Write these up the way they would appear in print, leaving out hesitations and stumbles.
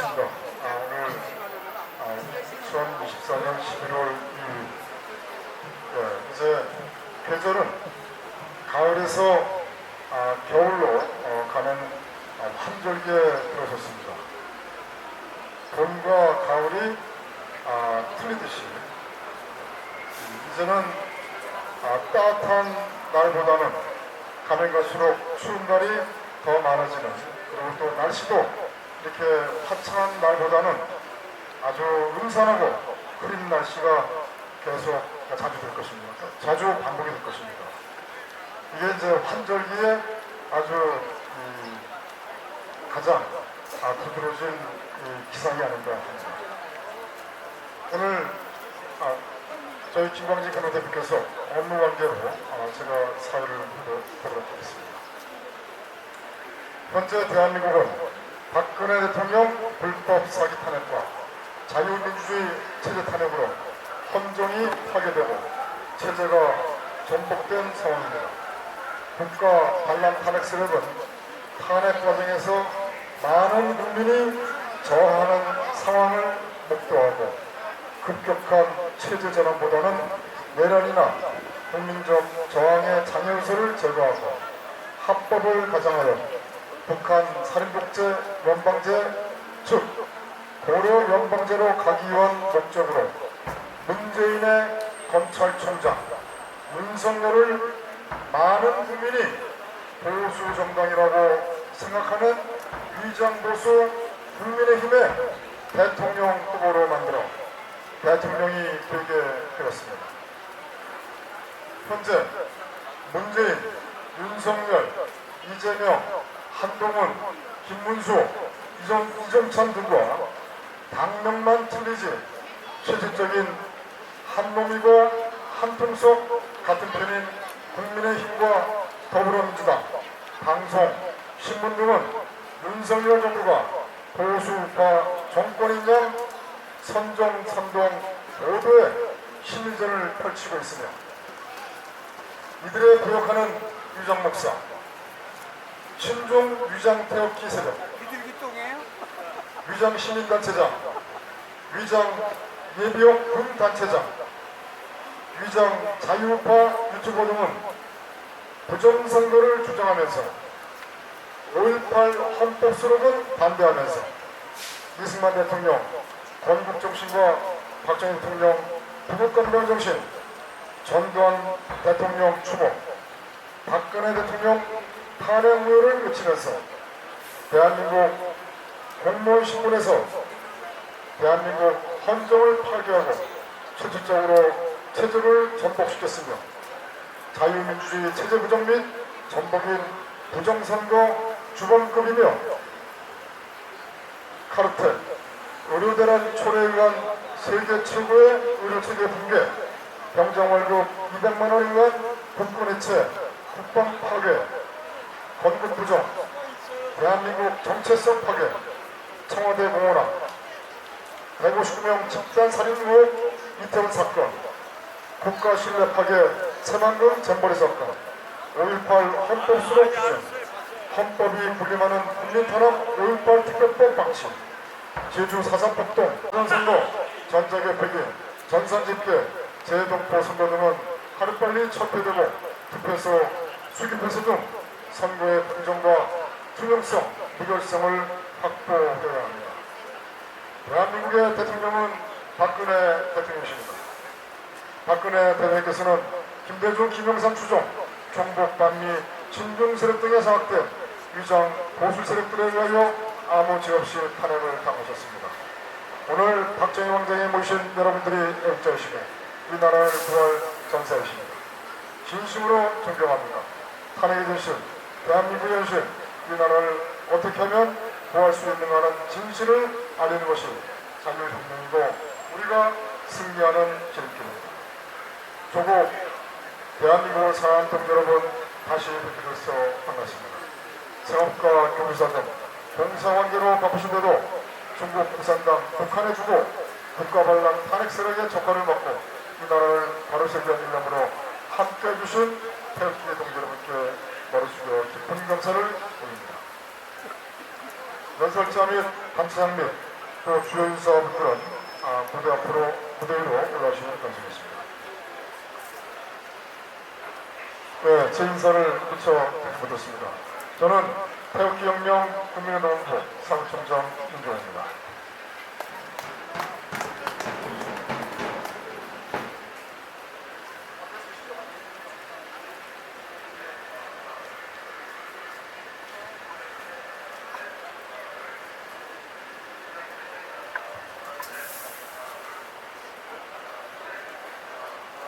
반갑습니다. 오늘 2024년 11월 2일 이제 계절은 가을에서 겨울로 가는 환절기에 들어섰습니다. 봄과 가을이 틀리듯이 이제는 따뜻한 날보다는 가면 갈수록 추운 날이 더 많아지는, 그리고 또 날씨도 이렇게 화창한 날보다는 아주 음산하고 흐린 날씨가 계속 자주 될 것입니다. 자주 반복이 될 것입니다. 이게 이제 환절기에 아주 가장 부드러워진 기상이 아닌가 합니다. 오늘 저희 김광진 간호대표께서 업무 관계로 제가 사회를 보도록 하겠습니다. 현재 대한민국은 박근혜 대통령 불법 사기 탄핵과 자유민주주의 체제 탄핵으로 헌정이 파괴되고 체제가 전복된 상황입니다. 국가 반란 탄핵 세력은 탄핵 과정에서 많은 국민이 저항하는 상황을 목도하고 급격한 체제 전환보다는 내란이나 국민적 저항의 장애 요소를 제거하고 합법을 가장하여 북한 살인독재 연방제, 즉 고려 연방제로 가기 위한 목적으로 문재인의 검찰총장 윤석열을 많은 국민이 보수 정당이라고 생각하는 위장보수 국민의힘의 대통령 후보로 만들어 대통령이 되게 되었습니다. 현재 문재인, 윤석열, 이재명, 한동훈, 김문수, 이정찬 등과 당명만 틀리지 실질적인 한몸이고 한통속 같은 편인 국민의힘과 더불어민주당, 방송, 신문 등은 윤석열 정부가 보수우파 정권인 양 선정선동 모두의 심리전을 펼치고 있으며 이들의 부역하는 위장목사, 친중 위장태극기 세력, 위장시민단체장, 위장 예비역 군단체장, 위장 자유우파 유튜버 등은 부정선거를 주장하면서 5.18 헌법 수록은 반대하면서 이승만 대통령 건국정신과 박정희 대통령 부국건강정신, 전두환 대통령 추모, 박근혜 대통령 탄핵 무효를 외치면서 대한민국 공무원 신분에서 대한민국 헌정을 파괴하고 실질적으로 체제를 전복시켰으며 자유민주주의 체제 부정 및 전복인 부정선거 주범급이며 카르텔, 의료대란 초래에 의한 세계 최고의 의료체계 붕괴, 병정월급 200만원에 의한 국군해체, 국방 파괴, 건국 부정, 대한민국 정체성 파괴, 청와대 공헌함, 159명 집단살인 의혹 이태원 사건, 국가 신뢰 파괴, 새만금 잼버리 사건, 5.18 헌법 수록 기준, 헌법이 군림하는 국민탄압 5.18 특별법 방치, 제주 4.3 폭동, 선거, 전자계 폐기, 전산집계, 재동포 선거 등은 하루빨리 철폐되고 투표소, 수기표소 등 선거의 공정과 투명성, 무결성을 확보해야 합니다. 대한민국의 대통령은 박근혜 대통령이십니다. 박근혜 대통령께서는 김대중, 김영삼 추종, 종북, 반미, 친중 세력 등에 장악된 위장 보수 세력들에 의하여 아무 죄 없이 탄핵을 당하셨습니다. 오늘 박정희 왕정에 모신 여러분들이 애국자이시며 이 나라를 구할 전사이십니다. 진심으로 존경합니다. 탄핵의 진실, 대한민국의 현실, 이 나라를 어떻게 하면 구할 수 있는가는 진실을 알리는 것이 자유혁명이고 우리가 승리하는 길입니다. 조국 대한민국을 사랑하는 동 여러분, 다시 뵙게 돼서 반갑습니다. 생업과 교부사 등 공사관계로 바쁘신데도 중국共産당 북한에 주고 국가반란 탄핵 세력의 적화를 막고 이 나라를 바로 세우기 위한 일념으로 함께 해주신 태극기 동지 여러분께 머리 숙여 깊은 감사를 드립니다. 연설자 및 감사장 및 또 주요 인사분들은 무대 위로 올라오시면 감사하겠습니다. 네, 제 인사를 붙여드리겠습니다. 저는 태극기혁명 국민의당부 사무총장 윤종호입니다.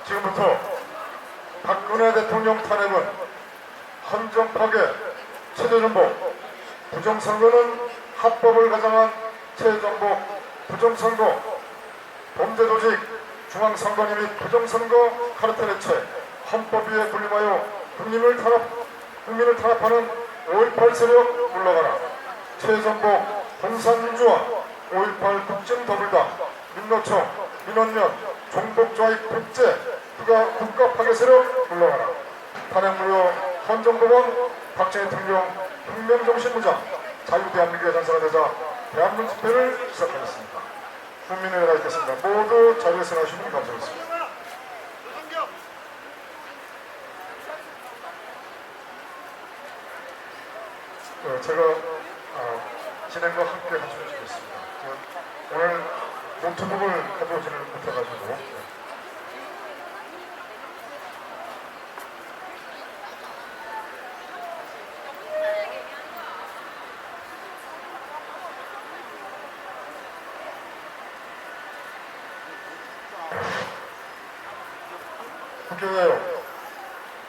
지금부터 박근혜 대통령 탄핵은 헌정 파괴, 체제전복, 부정선거는 합법을 가장한 체제전복, 부정선거, 범죄조직, 중앙선관위 및 부정선거 카르텔 해체, 헌법 위에 군림하여 국민을 탄압하는 5.18 세력 물러가라. 체제전복, 공산민주화, 5.18 국정더블당, 민노총, 민원연, 종북좌익 백제, 국가 파괴 세력 물러가라. 탄핵무효 헌정법원, 박정희 대통령 혁명정신무장, 자유대한민국의 전사가 되자 대한민국 집회를 시작하겠습니다. 국민의회가 있겠습니다. 모두 자리에서 나오시면 감사하겠습니다. 제가 진행과 함께 하시면 좋겠습니다. 오늘 노트북을 해보지를 못해가지고 국회의원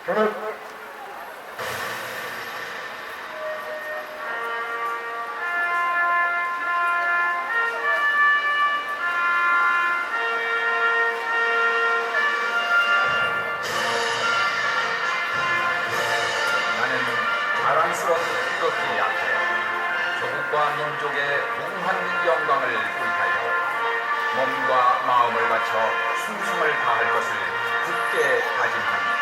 경례 자랑스러운 태극기 앞에 조국과 민족의 무한한 영광을 위하여 몸과 마음을 바쳐 충성을 다할 것을 굳게 다짐합니다.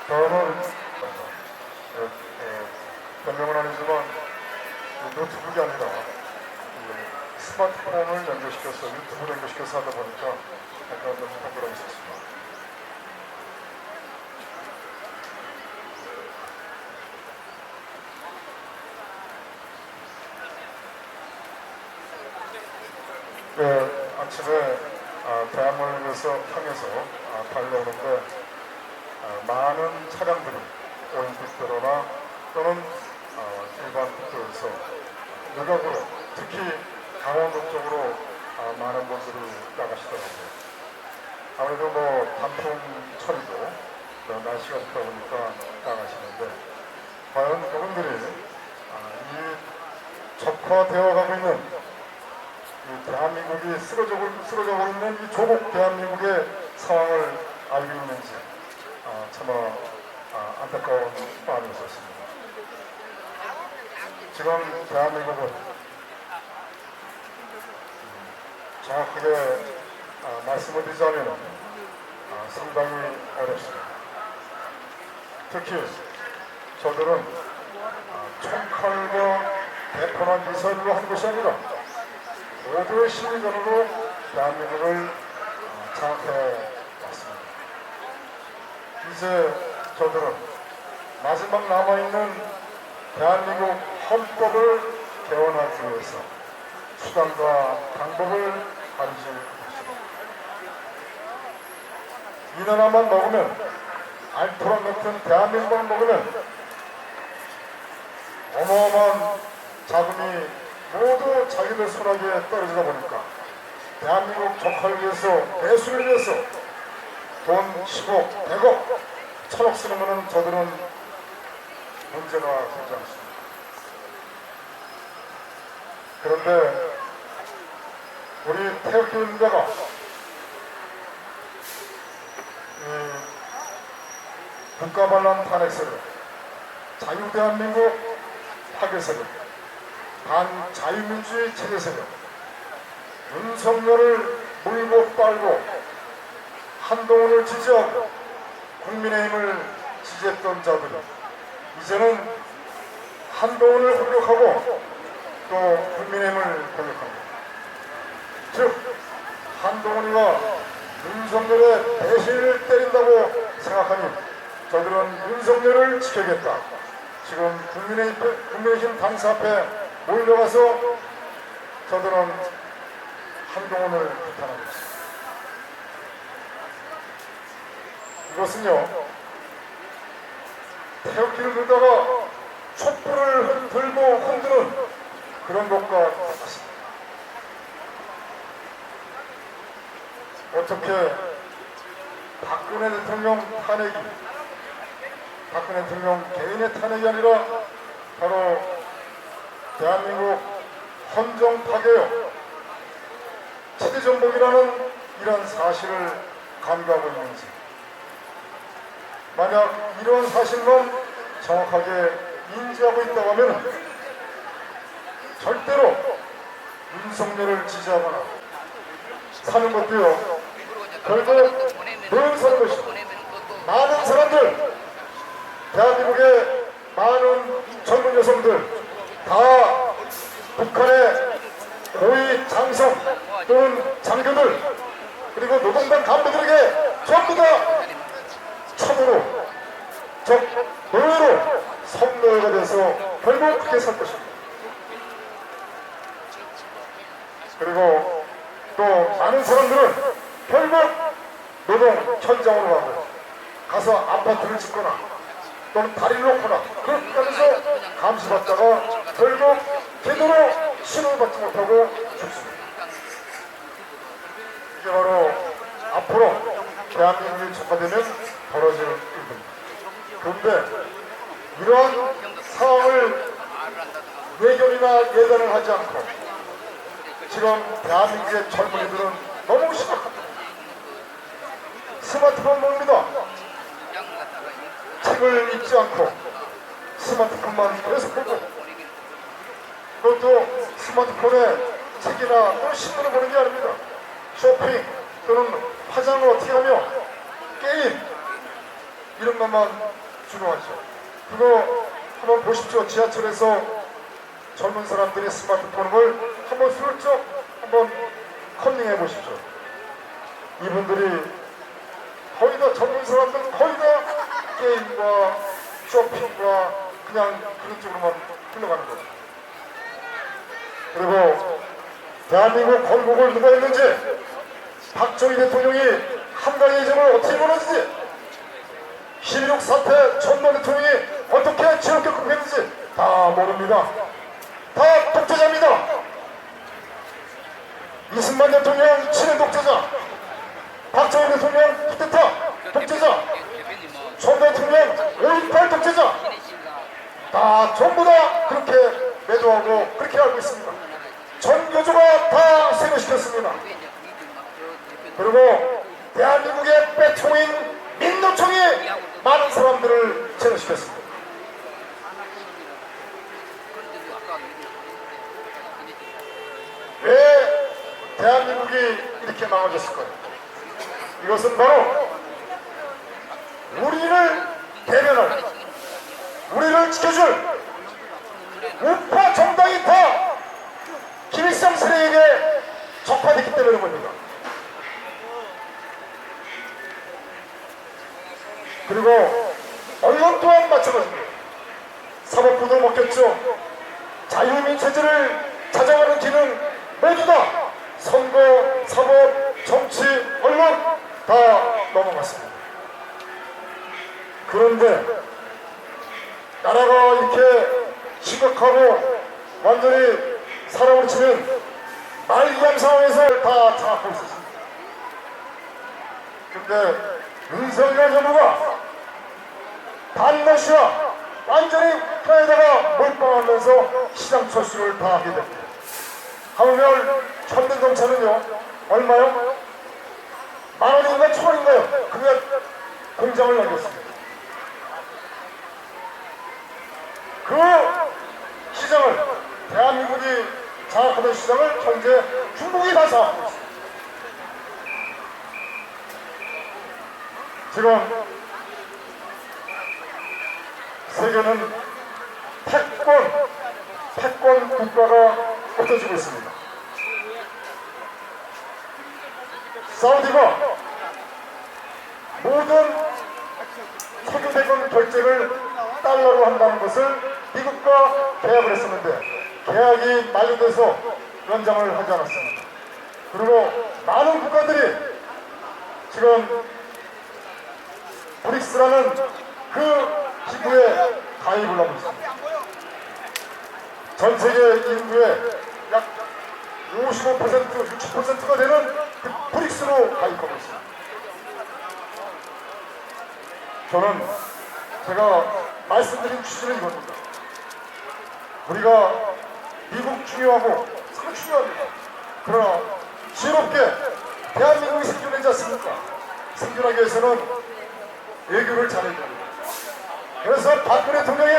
저는 변명은 아니지만 노트북이 아니라 스마트폰을 연결시켜서 유튜브를 연결시켜서 하다 보니까 약간 좀 번거로움이 있었습니다. 아침에 대학을 위해서 향해서 달려오는데 많은 차량들이 올림픽도로나 또는 일반 국도에서 외곽으로 특히 강원도 쪽으로 많은 분들이 나가시더라고요. 아무래도 단풍철이고 날씨가 좋다 보니까 나가시는데 과연 그분들이 이 적화되어 가고 있는 이 대한민국이 쓰러져고 있는 이 조국 대한민국의 상황을 알고 있는지 참 안타까운 마음이었습니다. 지금 대한민국은 정확하게 말씀을 드리자면 상당히 어렵습니다. 특히 저들은 총칼과 대포나 미사일로 한 것이 아니라 모두의 심리전으로 대한민국을 장악해 왔습니다. 이제 저들은 마지막 남아있는 대한민국 헌법을 개헌하기 위해서 수단과 방법을 가리지 못했습니다. 이 나라만 먹으면, 알토란 같은 대한민국만 먹으면 어마어마한 자금이 모두 자기들 손아귀에 떨어지다 보니까 대한민국 적화를 위해서, 매수를 위해서 돈 10억, 100억, 1000억 쓰는 것은 저들은 문제가 되지 않습니다. 그런데 우리 태극기인자가 국가반란 탄핵 세력, 자유대한민국 파괴 세력, 반자유민주주의 체제 세력 윤석열을 물고 빨고 한동훈을 지지하고 국민의힘을 지지했던 자들이 이제는 한동훈을 공격하고 또 국민의힘을 공격합니다. 즉 한동훈이가 윤석열의 배신을 때린다고 생각하니 저들은 윤석열을 지켜야겠다. 지금 국민의힘 당사 앞에 몰려가서 저들은 한동훈을 비판하고 있습니다. 이것은요, 태극기를 들다가 촛불을 들고 흔드는 그런 것과 같습니다. 어떻게 박근혜 대통령 탄핵이 박근혜 대통령 개인의 탄핵이 아니라 바로 대한민국 헌정 파괴요, 체제전복이라는 이런 사실을 간과하고 있는지, 만약 이런 사실만 정확하게 인지하고 있다고 하면 절대로 윤석열을 지지하거나 사는 것도요, 결국 늘 사는 것이고, 많은 사람들, 대한민국의 많은 젊은 여성들 다 북한의 고위 장성 또는 장교들 그리고 노동당 간부들에게 전부 다 참으로 즉 노예로 성노예가 돼서 결국 그렇게 살 것입니다. 그리고 또 많은 사람들은 결국 노동 현장으로 가서 아파트를 짓거나 또는 다리를 놓거나 그렇게 하면서 감시받다가 결국 제대로 신호를 받지 못하고 죽습니다. 이게 바로 앞으로 대한민국이 적화되면 벌어질 일입니다. 그런데 이러한 상황을 예견이나 예단을 하지 않고 지금 대한민국의 젊은이들은 너무 심각합니다. 스마트폰 봅니다. 책을 읽지 않고 스마트폰만 계속 보고, 그것도 스마트폰에 책이나 또 신문을 보는 게 아닙니다. 쇼핑 또는 화장을 어떻게 하며 게임 이런 것만 주로하죠. 그거 한번 보십시오. 지하철에서 젊은 사람들이 스마트폰을 한번 슬쩍 한번 컨닝해 보십시오. 이분들이 거의 다 젊은 사람들 거의 다 게임과 쇼핑과 그냥 그런 쪽으로만 흘러가는 거죠. 그리고 대한민국 건국을 누가 했는지, 박정희 대통령이 한강의 점을 어떻게 무너지지, 12.6 사태 전두환 대통령이 어떻게 지역에 극복했는지 다 모릅니다. 다 독재자입니다. 이승만 대통령 친일 독재자, 박정희 대통령 쿠데타 독재자, 전 대통령 5.18 독재자, 다 전부 다 그렇게 매도하고 그렇게 알고 있습니다. 전교조가 다 세뇌시켰습니다. 그리고 대한민국의 빼통인 민노총이 많은 사람들을 제거시켰습니다. 왜 대한민국이 이렇게 망가졌을까요? 이것은 바로 우리를 대변할, 우리를 지켜줄 우파 정당이 다 김일성 세력에게 적화됐기 때문인 겁니다. 그리고 언론 또한 마찬가지입니다. 사법부도 먹혔죠. 자유민 체제를 찾아가는 기능 모두 다 선거, 사법, 정치, 언론 다 넘어갔습니다. 그런데 나라가 이렇게 심각하고 완전히 사람을 치면 말기암 상황에서 다 장악하고 있었습니다. 근데 윤석열 정부가 반러시아 완전히 우크라이나가 몰빵하면서 시장 철수를 다 하게 됩니다. 하물며 현대경찰은요 얼마요? 10,000원인가 1,000원인가요? 그게 공장을 열렸습니다. 그 시장을 대한민국이 장악하던 시장을 현재 중국이 다 장악하고 있습니다. 지금 세계는 패권 국가가 없어지고 있습니다. 사우디가 모든 석유 대금 결제를 달러로 한다는 것을 미국과 계약을 했었는데 계약이 만료돼서 연장을 하지 않았습니다. 그리고 많은 국가들이 지금 브릭스라는 그 기구에 가입을 하고 있습니다. 전 세계 인구의 약 55%, 60%가 되는 그 브릭스로 가입하고 있습니다. 저는 제가 말씀드린 취지는 이겁니다. 우리가 미국 중요하고 상당히 중요합니다. 그러나 지혜롭게 대한민국이 생존하지 않습니까? 생존하기 위해서는 외교를 잘해야 됩니다. 그래서 박근혜 대통령이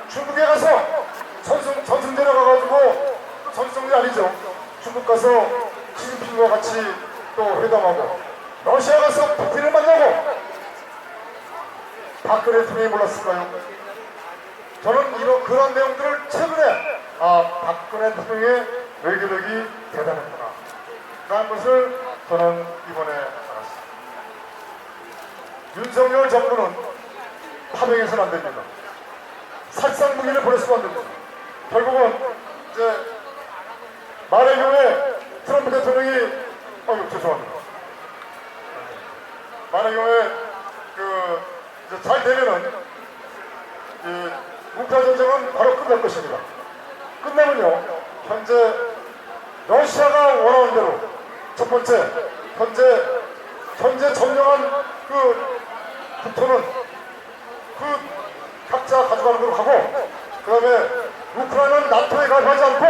중국에 가서 전승절에 가가지고 전승절이 아니죠. 중국 가서 시진핑과 같이 또 회담하고 러시아 가서 푸틴을 만나고 박근혜 대통령이 몰랐을까요? 저는 그런 내용들을 최근에 박근혜 대통령의 외교력이 대단했구나 라는 것을 저는 이번에 알았습니다. 윤석열 정부는 파병해서는 안 됩니다. 살상 무기를 보내서는 안 됩니다. 결국은 이제 말의 경우에 트럼프 대통령이 죄송합니다. 말의 경우에 이제 잘 되면은 이 우크라이나 전쟁은 바로 끝날 것입니다. 끝나면요 현재 러시아가 원하는 대로 첫 번째 현재 점령한 그 국토는 각자 가져가는 걸로 하고 그 다음에 우크라이나는 나토에 가입하지 않고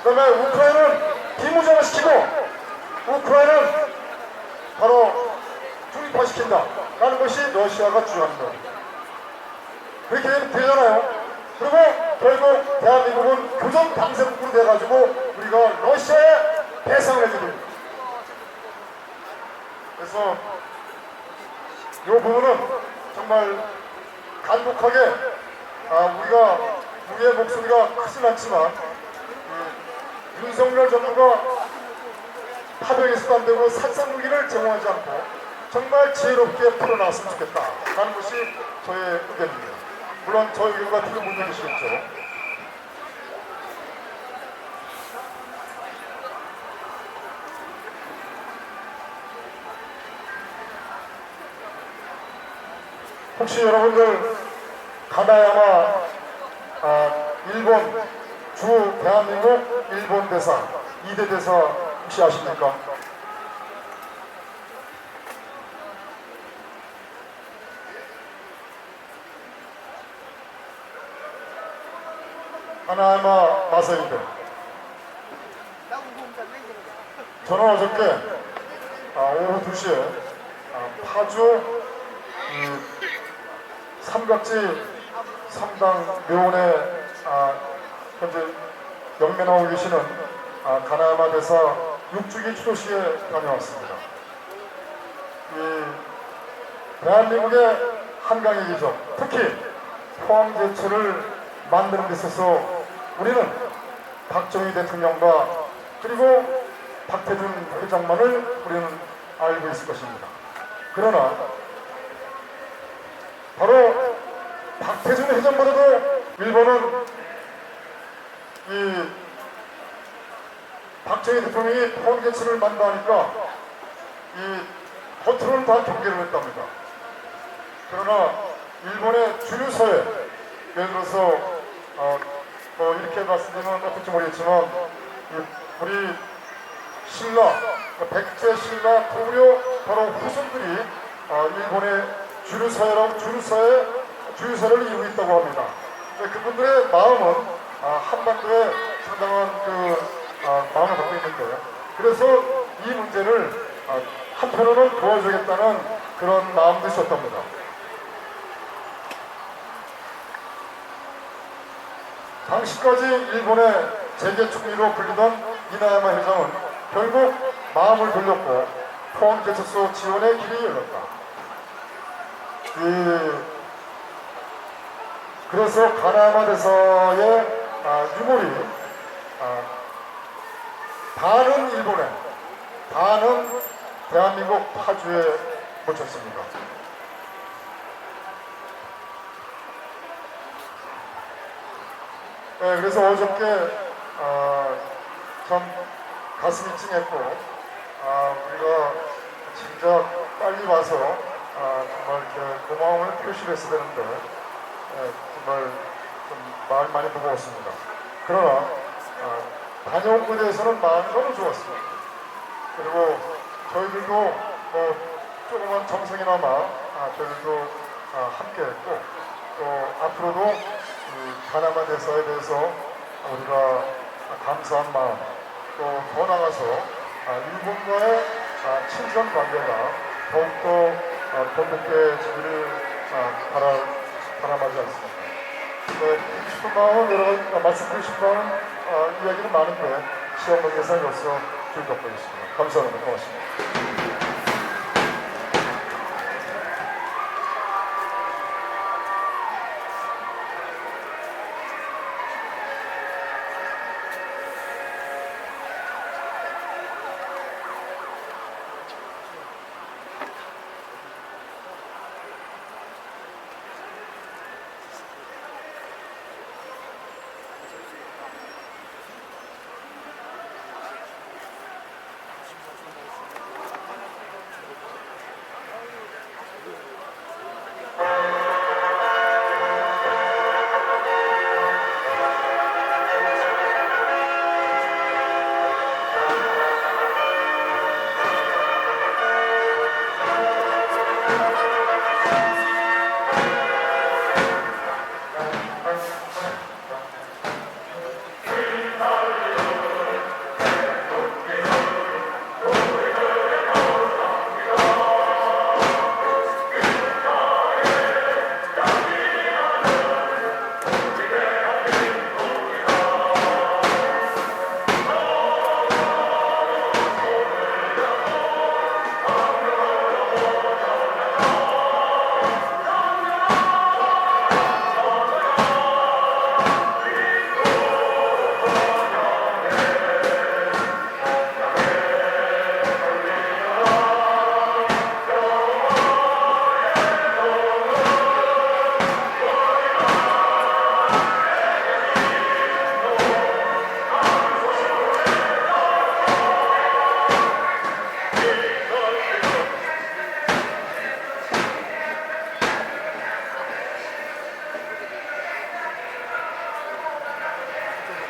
그 다음에 우크라이나는 비무장화시키고 우크라이나는 바로 중립화시킨다 라는 것이 러시아가 주장하는 겁니다. 그렇게 되잖아요. 그리고 결국 대한민국은 교전 방세국으로 돼가지고 우리가 러시아에 배상을 해줘야 됩니다. 그래서 이 부분은 정말 간곡하게 우리의 목소리가 크진 않지만 윤석열 정부가 파병해서도 안 되고 살상무기를 제공하지 않고 정말 지혜롭게 풀어나왔으면 좋겠다 라는 것이 저의 의견입니다. 물론 저의 의견 같은 건 못 믿으시겠죠. 혹시 여러분들 가나야마 일본 대한민국 일본 대사 2대 대사 혹시 아십니까? 가나야마 마사히데. 저는 어저께 오후 2시에 파주 삼각지 삼당 묘원에 현재 영면하고 계시는 가나야마 대사 6주기 추도식에 다녀왔습니다. 이 대한민국의 한강의 기적, 특히 포항제철을 만드는 데 있어서 우리는 박정희 대통령과 그리고 박태준 회장만을 우리는 알고 있을 것입니다. 그러나 바로 박태준 회장보다도 일본은 이 박정희 대통령이 포항제철을 만다니까 이 겉으로는 다 경계를 했답니다. 그러나 일본의 주류서에 예를 들어서 이렇게 말씀드리면 어떨지 모르겠지만 우리 신라, 백제 신라 고구려 바로 후손들이 일본의 주류사를 이루고 있다고 합니다. 그분들의 마음은 한반도에 상당한 마음을 갖고 있는데 그래서 이 문제를 한편으로는 도와주겠다는 그런 마음도 있었답니다. 당시까지 일본의 재계충리로 불리던 이나야마 회장은 결국 마음을 돌렸고 포항제철소 지원의 길이 열렸다. 그래서 가나마대사의 유물이 반은 일본에, 반은 대한민국 파주에 묻혔습니다. 네, 그래서 어저께 참 가슴이 찡했고 우리가 진짜 빨리 와서 정말 이렇게 고마움을 표시를 했어야 되는데 정말 좀 마음이 많이 무거웠습니다. 그러나 다녀온 것에 대해서는 마음이 너무 좋았습니다. 그리고 저희들도 뭐 조그만 정성이나마 저희들도 함께했고 또 앞으로도 가나마 대사에 대해서 우리가 감사한 마음 또 더 나아가서 일본과의 친선 관계가 더욱더 돈독해지기를 바람하지 않습니다. 네, 싶은 마음은 여러 가지 말씀드리고 싶은 마음 이야기는 많은데 시험 관계상으로서 줄여드리겠습니다. 감사합니다. 고맙습니다.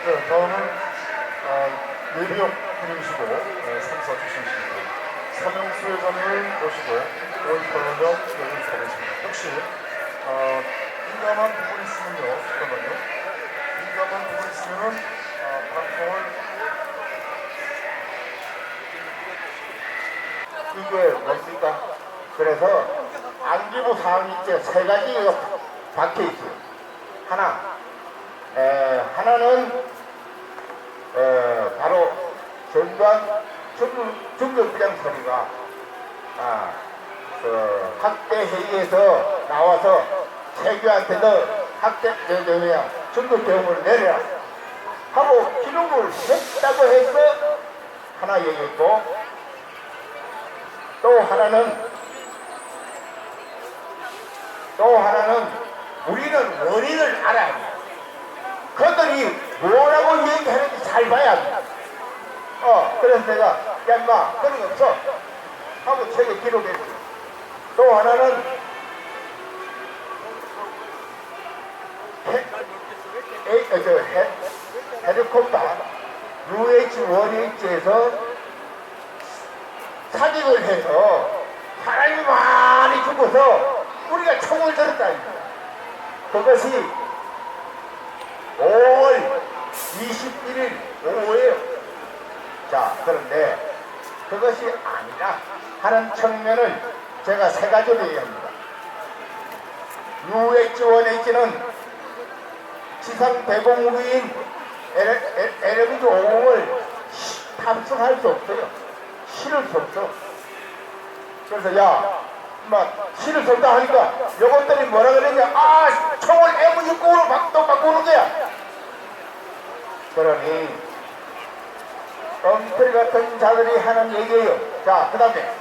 네, 다음은 예비역 분이시고 상사 출신이십니다. 삼영수 회장을 모시고 5.18년 여기 가겠습니다. 혹시 민감한 부분이 있으면요, 잠깐만요. 민감한 부분이 있으면은 방송을 이게 뭡니까? 그래서 안기부 사항이 이제 세 가지가 박혀 있어요. 하나는 바로 전두환 중경부장 소리가 학대 회의에서 나와서 세규한테도 학대 중국 대응을 내려라 하고 기록을 했다고 해서 하나 얘기했고, 또 하나는 우리는 원인을 알아야 돼. 그들이 뭐라고 얘기하는지 잘 봐야 돼. 그래서 내가 야 인마 그런 거 없어 하고 책에 기록했지. 또 하나는 헬리콥터 UH-1H에서 사격을 해서 사람이 많이 죽어서 우리가 총을 들었다니까. 그것이 5월 21일 오후에요. 자, 그런데 그것이 아니라 하는 측면을 제가 세 가지로 얘기합니다. UH-1H는 지상 대공무기인 LMG 50을 탑승할 수 없어요. 실을 수 없어. 그래서 야, 실을 수 없다 하니까 요것들이 뭐라 그랬냐? 아, 총을 M69로 또 바꾸는 거야. 그러니 엉터리 같은 자들이 하는 얘기예요. 자, 그 다음에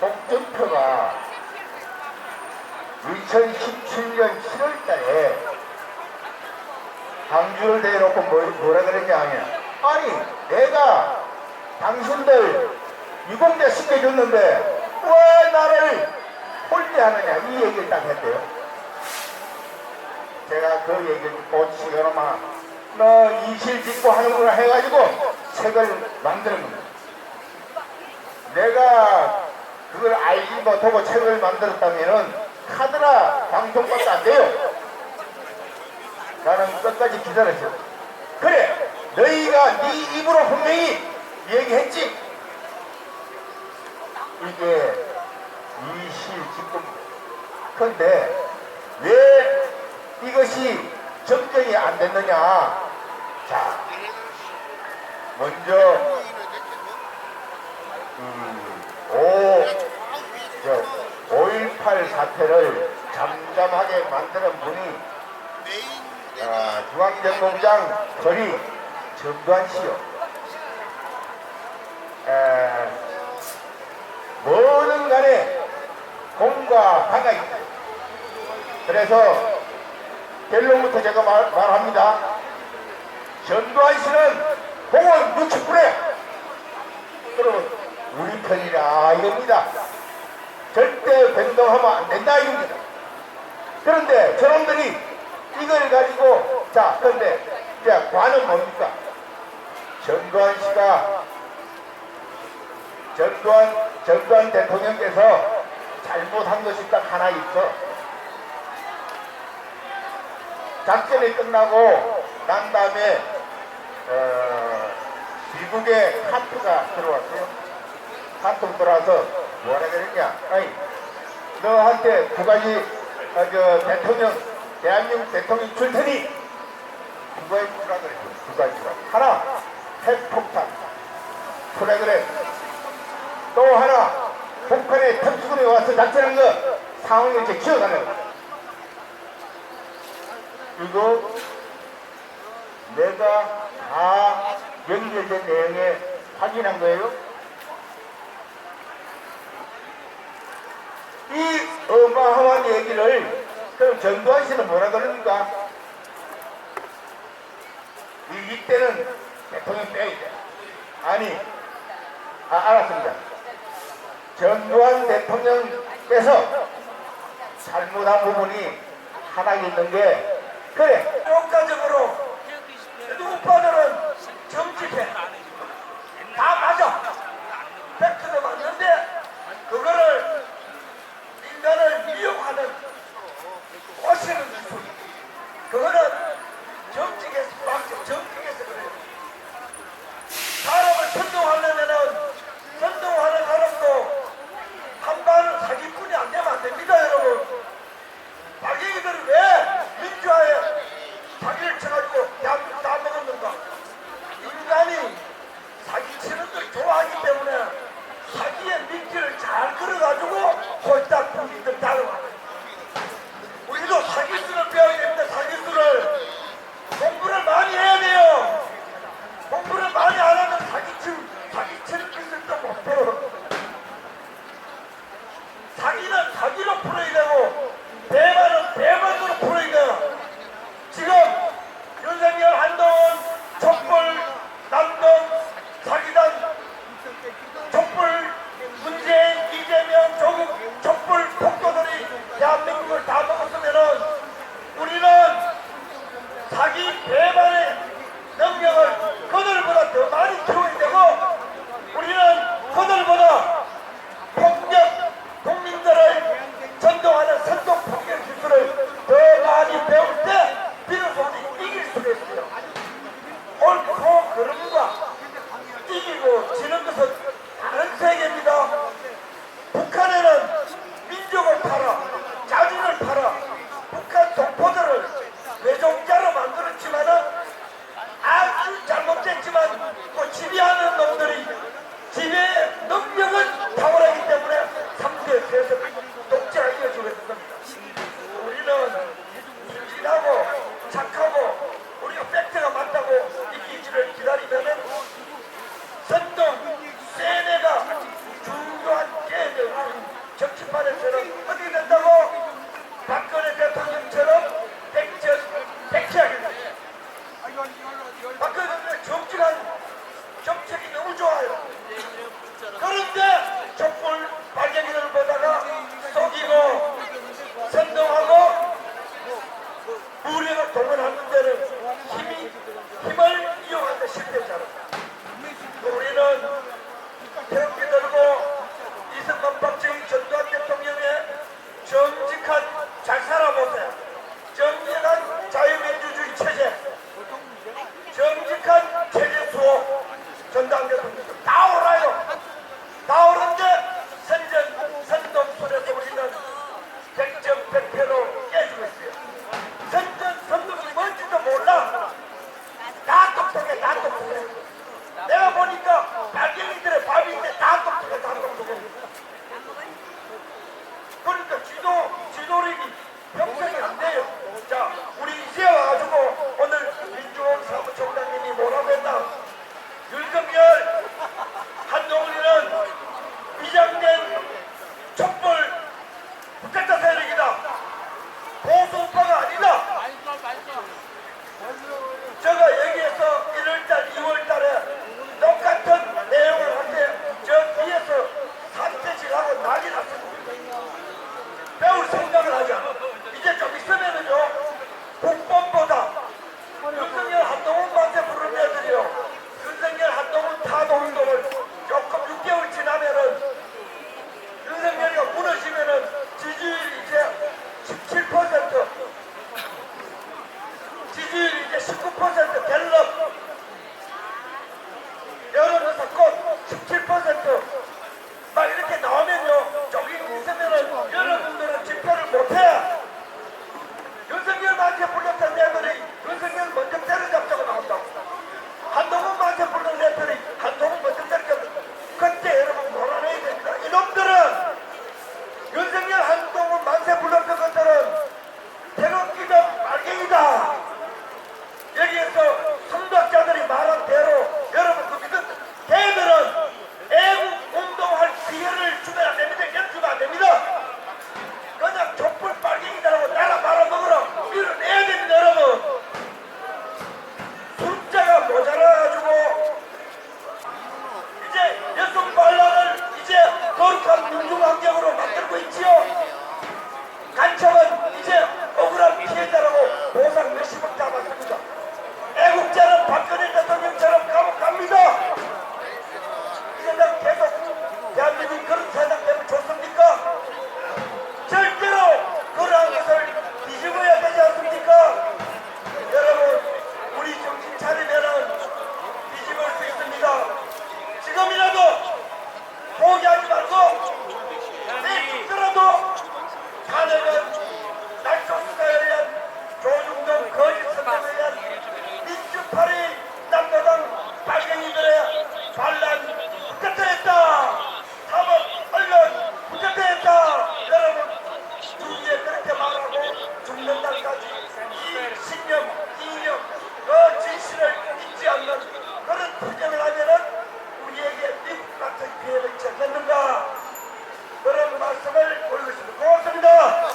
홍준표가 2017년 7월달에 광주를 대놓고 뭐라 그랬냐 하냐. 아니, 내가 당신들 유공자 시켜줬는데 왜 나를 홀대하느냐, 이 얘기를 딱 했대요. 제가 그 얘기를 듣고 지금아 너 이실 짓고 하는구나 해가지고 책을 만드는 겁니다. 내가 그걸 알지 못하고 책을 만들었다면은 카드라 방송밖에 안 돼요. 나는 끝까지 기다렸어. 그래, 너희가 네 입으로 분명히 얘기했지. 이게 이실직금. 근데 왜 이것이 정정이 안 됐느냐? 자, 먼저 5.18 사태를 잠잠하게 만드는 분이 중앙정보부장 거리 전두환 씨요. 뭐든 간에 공과 가가 있다. 그래서 결론부터 제가 말합니다. 전두환 씨는 공을 60분에 그러면 우리 편이라 이겁니다. 절대 변동하면 안 된다 이겁니다. 그런데 저놈들이 이걸 가지고 자, 그런데 이제 관은 뭡니까? 전두환 씨가 전두환 대통령께서 잘못한 것이 딱 하나 있어. 작전이 끝나고 난 다음에 미국의 카트가 들어왔어요. 카트 들어와서 뭐라 그랬냐? 아니, 너한테 두 가지 대통령, 대한민국 대통령 줄 테니 그거에 주라 그랬죠. 두 가지가. 하나, 핵폭탄. 그래 그래. 또 하나, 북한의 특수군에 와서 작전한 거 상황을 이제 기억하려고. 이거 내가 다 연결된 내용에 확인한 거예요. 이 어마어마한 얘기를 그럼 전두환 씨는 뭐라 그럽니까? 이때는 대통령 빼야 돼. 아니, 알았습니다. 전두환 대통령께서 잘못한 부분이 하나 있는 게 그래, 효과적으로 오빠들은 정직해. 다 맞아. 팩트도 맞는데 그거를 인간을 미혹하는 꼬시는 기술. 그거는 정직해서 그래요. 사람을 선동하려면은 선동하는 사람도 한 발은 사기꾼이 안 되면 안 됩니다, 여러분. 자기들이 왜 민주화에 자기를 쳐가지고 박근혜 대통령의 정직한 정책이 너무 좋아요. 그런데 촛불 발견기를 보다가 속이고 선동하고 무력을 동원하는 데는 힘을 이용하는데 실패했잖아. 우리는 태극기 들고 이승만 박정희 전두환 대통령의 정직한 잘 살아보세요. 정직한 자유민주주의 체제, 정직한 체제 수호 전두환 대통령 다 오라요. 다 오는데 선동술에서 우리는 100점 100패로 깨지고 있어요. 선동이 뭔지도 몰라. 다 똑똑해, 다 똑똑해. 내가 보니까 빨갱이들의 밥인데 다 똑똑해, 다 똑똑해. 그러니까 지도력이 형성이 안 돼요. 자, 우리 이제 와가지고 오늘 민주원 사무총장님이 뭐라고 했나? 윤석열, 한동훈이는 위장된 촛불 북한자 세력이다. 보수파가 아니다. 제가 여기에서 1월달, 2월달에 똑같은 내용을 할 때 저 뒤에서 산재질하고 난리 났습니다. 배울 생각을 하자. 이제 좀 있으면은요, 국본보다 윤석열 한동훈 만세 부르는 애들이요, 윤석열 한동훈 타도운동을 조금 6개월 지나면은 윤석열이가 무너지면은 지지율이 이제 17%, 지지율이 이제 19% 갤럽 여론조사 꼭 17%막 이렇게 나오면요, 저기 있으면은 여러분들은 집회를 못해. 윤석열한테 불렀던 애들이 윤석열 먼저 때려잡자고 나온다고. 한동훈한테 불렀던 애들이 한동훈 먼저 때려잡자고. 그때 여러분 몰아내야 됩니다. 이놈들은 윤석열 한동훈 만세 불렀던 것들은 태극기가 빨갱이다. 여기에서 선박자들이 말한 대로 여러분 그 믿은 걔들은 애국 운동할 기회를 주면 안 됩니다. 주면 안 됩니다. 그냥 촛불 빨갱이다라고 나라 말아먹으라. 밀어내야 됩니다, 여러분. 숫자가 모자라가지고 이제 여성 반란을 이제 거룩한 민중환경으로 만들고 있지요. 간첩은 이제 억울한 피해자라고 보상 몇십억 잡았습니다. 애국자는 박근혜 대통령처럼 감옥 갑니다. 이 세상 계속 대한민국이 그런 세상 되면 좋습니까? 절대로 그러한 것을 뒤집어야 되지 않습니까? 여러분, 우리 정신 차리면은 뒤집을 수 있습니다. 지금이라도 포기하지 말고 내 죽더라도 탄핵은 날조수사에 의한 조중동 거짓 선동에 의한 민주파리 남노당 빨갱이들의 반란 북한타했다. 사법 언론 북한타했다. 여러분, 주위에 그렇게 말하고 죽는 날까지 이 신념, 이념, 그 진실을 잊지 않는 그런 투쟁을 하면은 우리에게 미국 같은 기회를 있지 않겠는가? 그런 말씀을 올리겠습니다. 고맙습니다.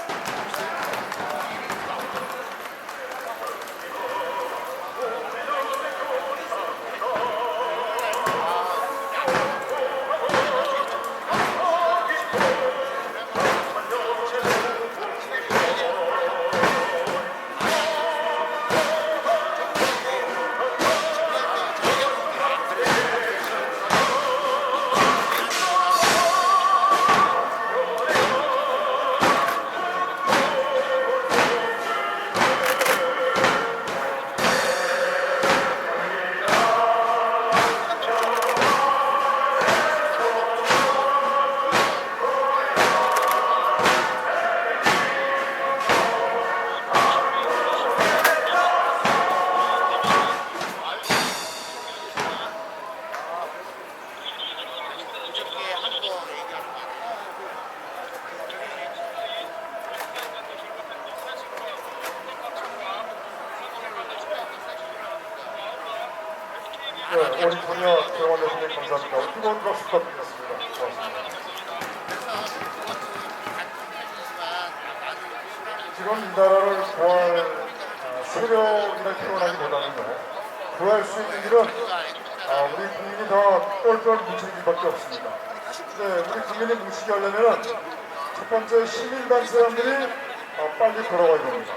네, 우리 분야 대원 대표님 감사합니다. 뜨거운 박수 부탁드리겠습니다. 고맙습니다. 지금 이 나라를 구할 세력이라 표현하기보다는요, 구할 수 있는 일은 우리 국민이 더 똘똘 뭉치는 일밖에 없습니다. 네, 우리 국민이 뭉치게 하려면 첫 번째 시민단 사람들이 빨리 걸어가야 됩니다.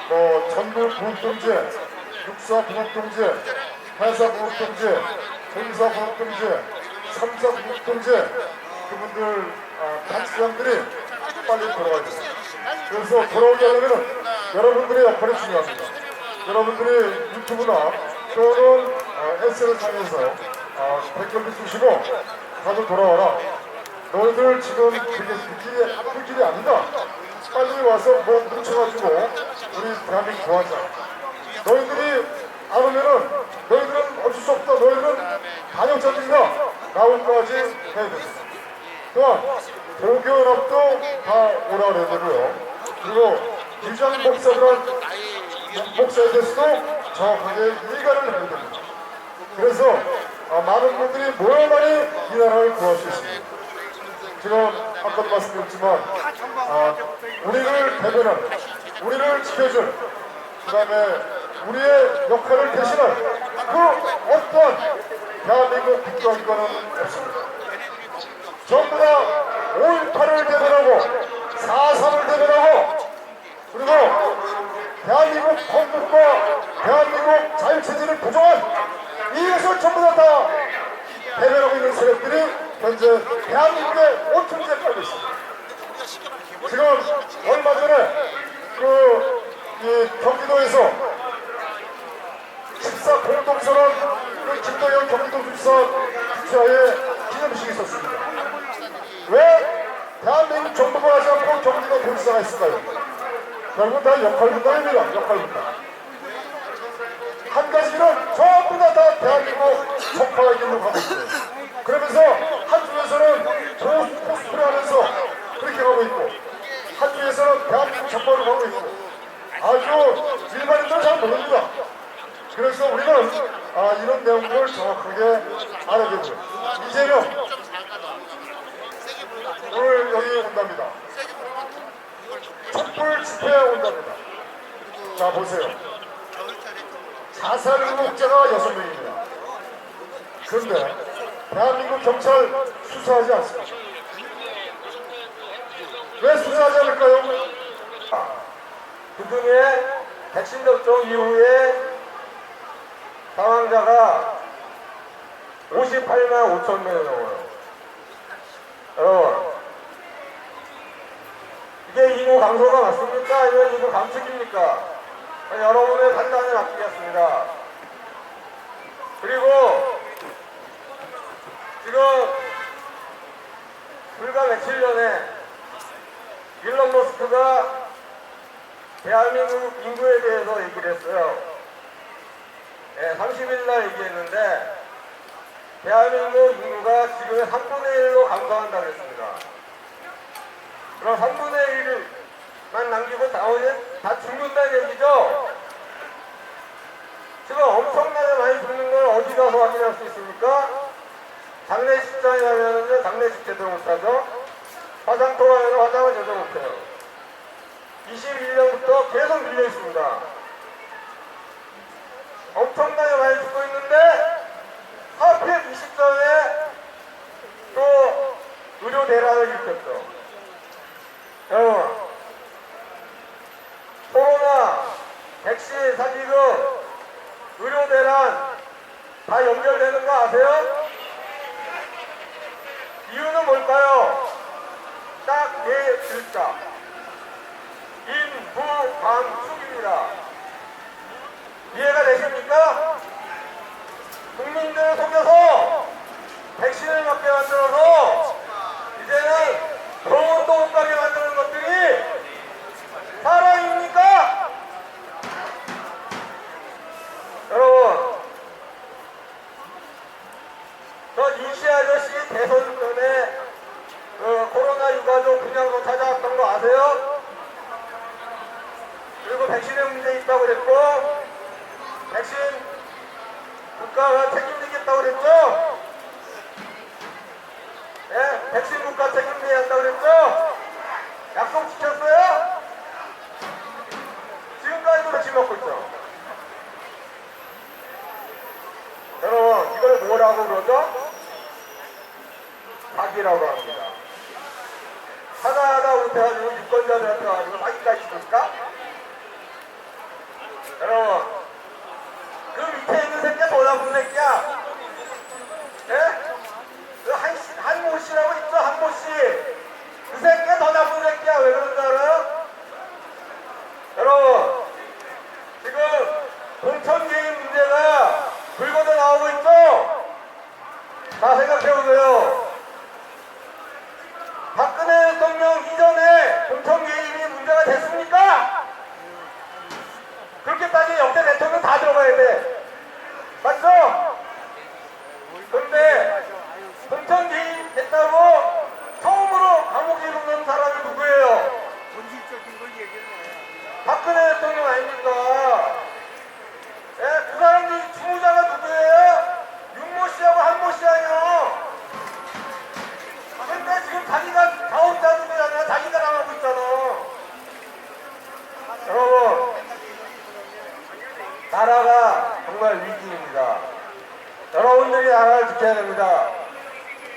뭐 전국 구급동제, 육사 구급동제, 해사 구급동제, 공사 구급동제, 삼사 구급동제 그분들 단체 사람들이 빨리 걸어가야 됩니다. 그래서 돌아오게 하려면 여러분들의 역할이 중요합니다. 여러분들이 유튜브나 또는 SNS상에서 댓글도 쓰시고 다들 돌아와라. 너희들 지금 그게 그 길이 아니다. 빨리 와서 뭐 뭉쳐가지고 우리 대한민국 구하자. 너희들이 안 오면은 너희들은 어쩔 수 없다. 너희들은 반역자들이다. 나올까지 해야 됩니다. 또한 도교연합도 다 오라 그래야 되고요. 그리고 유장 목사에 대해서도 정확하게 일가를 해야 됩니다. 그래서 많은 분들이 모여만이 이 나라를 구할 수 있습니다. 지금 아까도 말씀드렸지만 우리를 대변하는, 우리를 지켜줄, 그 다음에 우리의 역할을 대신할 그 어떠한 대한민국 국가기관은 없습니다. 전부 다 5.18을 대변하고 4.3을 대변하고 그리고 대한민국 건국과 대한민국 자유체제를 부정한 이것을 전부 다 대변하고 있는 세력들이 현재 대한민국의 온천지에 깔려 있습니다. 지금 얼마 전에 이 경기도에서 14 공동선언 김도영 경기도지사 주최하에 기념식이 있었습니다. 왜 대한민국 정부가 하지 않고 경기도 도지사가 있을까요? 결국 다 역할분담입니다. 역할분담. 한 가지 일은 전부 다 대한민국 적파가 길로 가고 있어요. 그러면서 한쪽에서는 코스프레 하면서 그렇게 가고 있고 한쪽에서는 대한민국 적파를 가고 있고 아주 일반인들은 잘 모릅니다. 그래서 우리는 이런 내용을 정확하게 알아야 되고요. 이재명 오늘 여기 온답니다. 촛불 집회에 온답니다. 자 보세요. 자살 의혹자가 6명입니다. 그런데 대한민국 경찰 수사하지 않습니다. 왜 수사하지 않을까요? 그중에 백신 접종 이후에 사망자가 58만 5천 명이 넘어요. 여러분, 이게 인구 감소가 맞습니까? 아니면 인구 감축입니까? 여러분의 판단에 맡기겠습니다. 그리고 지금 불과 며칠 전에 일론 머스크가 대한민국 인구에 대해서 얘기를 했어요. 30일 날 얘기했는데 대한민국 인구가 지금의 3분의 1로 감소한다고 했습니다. 그럼 3분의 1만 남기고 나머지는 다 죽는다는 얘기죠? 지금 엄청나게 많이 죽는 걸 어디 가서 확인할 수 있습니까? 장례식장에 가면 장례식 제대로 못하죠? 화장터 가면 화장을 제대로 못해요. 21년부터 계속 밀려 있습니다. 엄청나게 많이 죽고 있는데 하필 이 시점에 또 의료 대란을 일으켰죠. 여러분, 코로나, 백신 사기금, 의료 대란 다 연결되는 거 아세요? 이유는 뭘까요? 딱 네 글자. 인부감축입니다. 이해가 되십니까? 국민들을 속여서 백신을 맞게 만들어서 이제는 병원도 못 가게 만드는 것들이 사랑입니까? 여러분, 저 이시 아저씨 대선 전에 코로나 유가족 분양소 찾아왔던 거 아세요? 그리고 백신에 문제 있다고 그랬고 백신 국가가 책임지겠다고 그랬죠? 예? 백신 국가 책임져야 한다고 그랬죠? 약속 지켰어요? 지금까지도 백신 먹고 있죠? 뭐라고 그러죠? 사기라고 합니다. 하나하나 못해가지고 유권자들한테 가지고 사기까지 칩니까? 여러분, 그 밑에 있는 새끼야 더 나쁜 새끼야. 예? 그 한모 씨라고 있죠, 한모 씨. 그 새끼가 더 나쁜 새끼야. 왜 그런지 알아요? 여러분, 지금 공천 개입 문제가 불거져 나오고 있죠? 다 생각해보세요. 박근혜 대통령 이전에 공천 개입이 문제가 됐습니까? 그렇게 따지면 역대 대통령 다 들어가야 돼. 맞죠? 근데 공천 개입 됐다고 처음으로 감옥에 넣는 사람이 누구예요? 박근혜 대통령 아닙니까? 예, 그 사람들 주무자가 누구예요? 윤모 씨하고 한모 씨 아니요. 근데 지금 자기가 자업자득이잖아. 자기가 나가고 있잖아. 여러분, 나라가 정말 위기입니다. 여러분들이 나라를 지켜야 됩니다.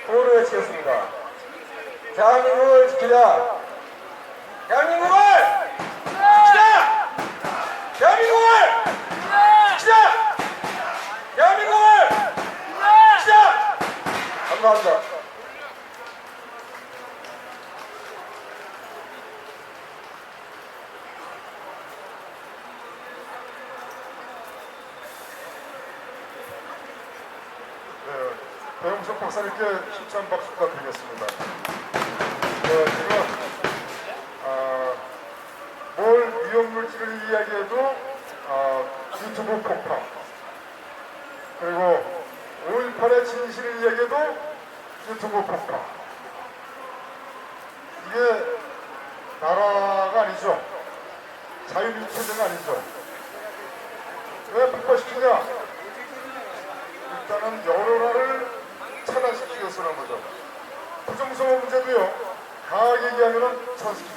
구호를 외치겠습니다. 대한민국을 지키자. 대한민국을 지키자. 대한민국을 지키자. 대한민국을 지키자. 감사합니다. 배용석 박사님께 힘찬 박수 부탁드리겠습니다. 지금 뭘 위험물질을 이야기해도 유튜브 폭파, 그리고 5.18의 진실을 이야기해도 유튜브 폭파. 이게 나라가 아니죠. 자유민주주의가 아니죠. 왜 폭파시키냐? 일단은 여론화를 차단시키기 위해서라는 거죠. 부정선거 문제도요, 강하게 얘기하면 차단시키죠.